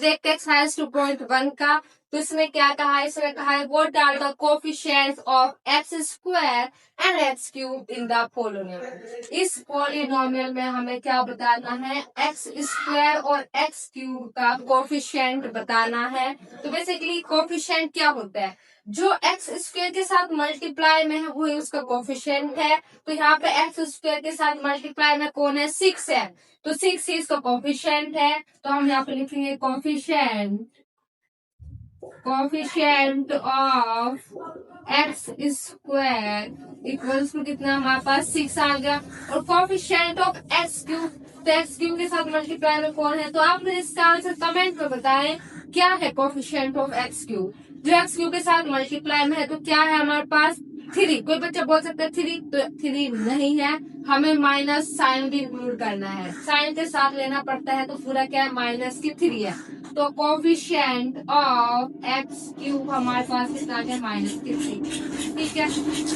देखते हैं एक्सरसाइज 2.1 का। तो इसमें क्या कहा है, इसमें कहा है what are the coefficients of x square and x cube in the polynomial. इस पॉलिनोमियल में हमें क्या बताना है, एक्स स्क्वायर और एक्स क्यूब का कोफिशिएंट बताना है। तो बेसिकली कोफिशिएंट क्या होता है, जो एक्स स्क्वायर के साथ मल्टीप्लाई में है वही उसका कोफिशिएंट है। तो यहाँ पे एक्स स्क्वायर के साथ मल्टीप्लाई में कौन है, 6 है, तो 6 ही इसका कोफिशिएंट है। तो हम यहाँ पे लिखेंगे coefficient of x square equals to कितना, हमारे पास 6 आ गया। और कोफिशिएंट ऑफ एक्स क्यूब, तो एक्स क्यूब के साथ मल्टीप्लाई में कौन है, तो आप मुझे इसका आंसर कमेंट में बताएं क्या है कोफिशिएंट ऑफ एक्स क्यूब। जो एक्स क्यूब के साथ मल्टीप्लाई में है तो क्या है हमारे पास 3। कोई बच्चा बोल सकता है 3, तो 3 नहीं है, हमें माइनस साइन भी इंक्लूड करना है, साइन के साथ लेना पड़ता है, तो पूरा क्या है माइनस की 3 है। तो कोफिशिएंट ऑफ एक्स क्यूब हमारे पास कितना आ गया, माइनस की 3। ठीक है,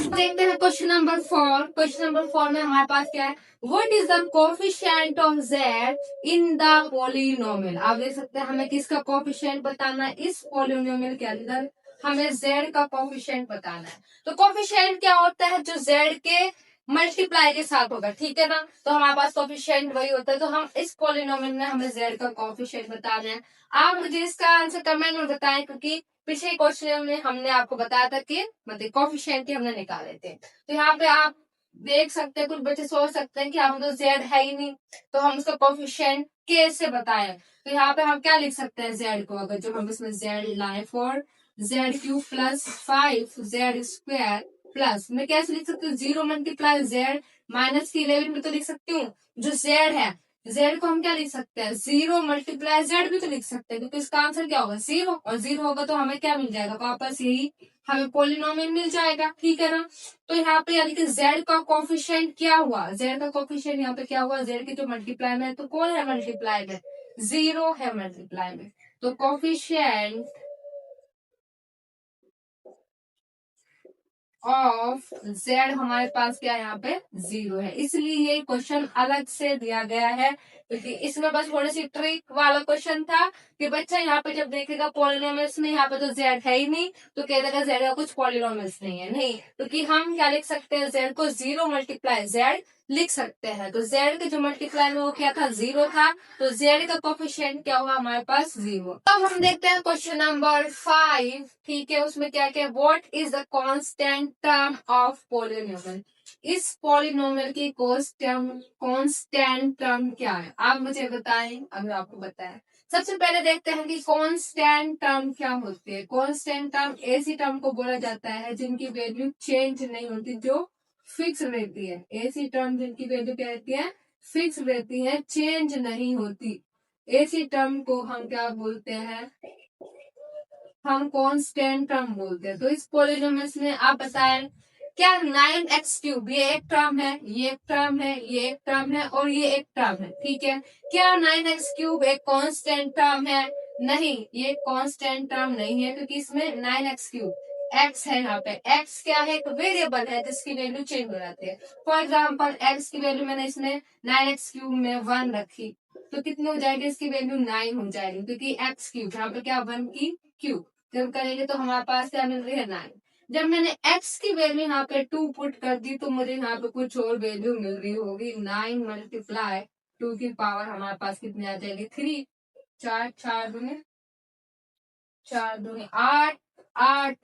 देखते हैं क्वेश्चन नंबर 4। क्वेश्चन नंबर 4 में हमारे पास क्या है, what is the coefficient of Z in the polynomial. आप देख सकते हैं हमें किसका कोफिशिएंट बताना है, इस पॉलिनोमियल के अंदर हमें जेड का कोफिशिएंट बताना है। तो कोफिशिएंट क्या होता है, जो जेड के मल्टीप्लाई के साथ होगा, ठीक है ना। तो हमारे पास कोफिशिएंट वही होता है। तो हम इस पॉलिनोमियल में हमें जेड का कोफिशिएंट बताना है। आप मुझे इसका आंसर कमेंट में बताएं, क्योंकि पिछले क्वेश्चन में हमने आपको बताया था कि मतलब कोफिशिएंट ही हमने निकाले थे। तो यहाँ पे आप देख सकते हैं, कुछ बच्चे सोच सकते हैं कि हम तो जेड है ही नहीं, तो हम उसका कोफिशिएंट कैसे बताएं। तो यहाँ पे हम क्या लिख सकते हैं जेड को, अगर जो हम इसमें जेड लाए for Z cube plus 5 Z square plus, मैं कैसे लिख सकती हूँ, 0 मल्टीप्लाई जेड माइनस की 11 भी तो लिख सकती हूँ। जो जेड है, जेड को हम क्या लिख सकते हैं, 0 मल्टीप्लाई जेड भी तो लिख सकते हैं, क्योंकि इसका आंसर क्या होगा 0, और 0 होगा तो हमें क्या मिल जाएगा, वापस यही हमें पॉलिनोमियल मिल जाएगा। ठीक है ना। तो यहाँ पे यानी कि जेड का कोफिशिएंट क्या हुआ, जेड का कोफिशिएंट यहाँ पे क्या हुआ, जेड की जो मल्टीप्लाई में है, तो कौन है मल्टीप्लाई में, 0 है मल्टीप्लाई में। तो कोफिशिएंट ऑफ जेड हमारे पास क्या है, यहाँ पे 0 है, इसलिए ये क्वेश्चन अलग से दिया गया है। क्योंकि इसमें बस थोड़ी सी ट्रिक वाला क्वेश्चन था कि बच्चा यहाँ पे जब देखेगा पॉलिनोमियल्स में, यहाँ पे तो जेड है ही नहीं, तो कह देगा जेड का कुछ पॉलिनोमियल्स नहीं है, नहीं। क्योंकि हम क्या लिख सकते हैं, जेड को 0 मल्टीप्लाई जेड लिख सकते हैं। तो जेड के जो मल्टीप्लाई में वो क्या था, 0 था, तो जेड का कोफिशिएंट क्या हुआ हमारे पास, 0। अब हम देखते हैं क्वेश्चन नंबर 5। ठीक है, उसमें क्या क्या, what is the constant term of polynomial. इस पॉलिनोमियल की कांस्टेंट टर्म क्या है, आप मुझे बताएं अगर आपको बताया। सबसे पहले देखते हैं कि कांस्टेंट टर्म क्या होती है। कांस्टेंट टर्म ऐसी टर्म को बोला जाता है जिनकी वैल्यू चेंज नहीं होती, जो फिक्स रहती है। ऐसी टर्म जिनकी वैल्यू क्या रहती है, फिक्स रहती है, चेंज नहीं होती, ऐसी टर्म को हम क्या बोलते हैं, हम कांस्टेंट टर्म बोलते हैं। तो इस पॉलिनोमियल में आप बताएं क्या 9x क्यूब, ये एक टर्म है, ये एक टर्म है, ये एक टर्म है और ये एक टर्म है। ठीक है, क्या 9x क्यूब एक कांस्टेंट टर्म है, नहीं, ये कांस्टेंट टर्म नहीं है, क्योंकि इसमें 9x क्यूब x है, यहाँ पे x क्या है, एक वेरिएबल है जिसकी वैल्यू चेंज हो जाती है। फॉर एग्जाम्पल x की वैल्यू मैंने इसमें 9x क्यूब में 1 रखी, तो कितनी हो जाएगी, इसकी वैल्यू 9 हो जाएगी, क्योंकि x क्यूब यहाँ पे क्या 1 की क्यूब जब करेंगे तो हमारे पास क्या मिल रही है, 9। जब मैंने x की वैल्यू यहाँ पे 2 पुट कर दी, तो मुझे यहाँ पे कुछ और वैल्यू मिल रही होगी, 9 मल्टीप्लाई 2 की पावर हमारे पास कितनी आ जाएगी, 3। 4 4 दूनी 4 दूनी 8 8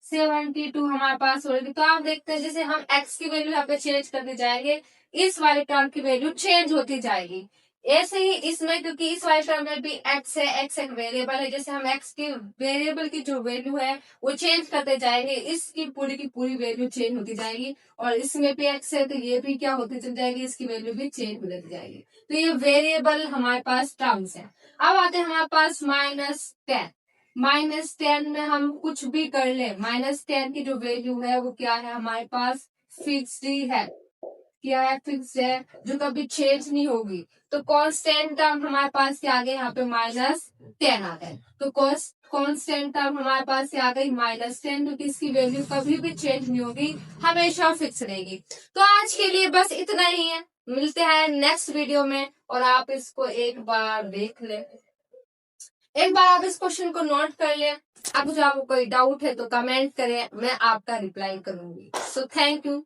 72 हमारे पास होगी। तो आप देखते हैं जैसे हम x की वैल्यू यहाँ पे चेंज करते जाएंगे, इस वाले टर्म की वैल्यू चेंज होती जाएगी। ऐसे ही इसमें, क्योंकि इस वाले टर्म में भी x है, x एक वेरिएबल है, जैसे हम x के वेरिएबल की जो वैल्यू है वो चेंज करते जाएंगे, इसकी पूरी की पूरी वैल्यू चेंज होती जाएगी। और इसमें भी x है, तो ये भी क्या होती चल जाएगी, इसकी वैल्यू भी चेंज होती जाएगी। तो ये वेरिएबल हमारे पास टर्म्स है। अब आते हैं हमारे पास -10। -10 में हम कुछ भी कर ले, -10 की जो वैल्यू है वो क्या है, हमारे पास फिक्स्ड ही है, क्या है, फिक्स है, जो कभी चेंज नहीं होगी। तो कांस्टेंट टर्म हमारे पास क्या आ गया, यहाँ पे -10 आ गए। तो कांस्टेंट टर्म हमारे पास क्या आ गई, -10, क्योंकि इसकी वैल्यू कभी भी चेंज नहीं होगी, हमेशा फिक्स रहेगी। तो आज के लिए बस इतना ही है। मिलते हैं नेक्स्ट वीडियो में, और आप इसको एक बार देख लें, एक बार आप इस क्वेश्चन को नोट कर लें। अगर आपको कोई डाउट है तो कमेंट करें, मैं आपका रिप्लाई करूंगी। So thank you.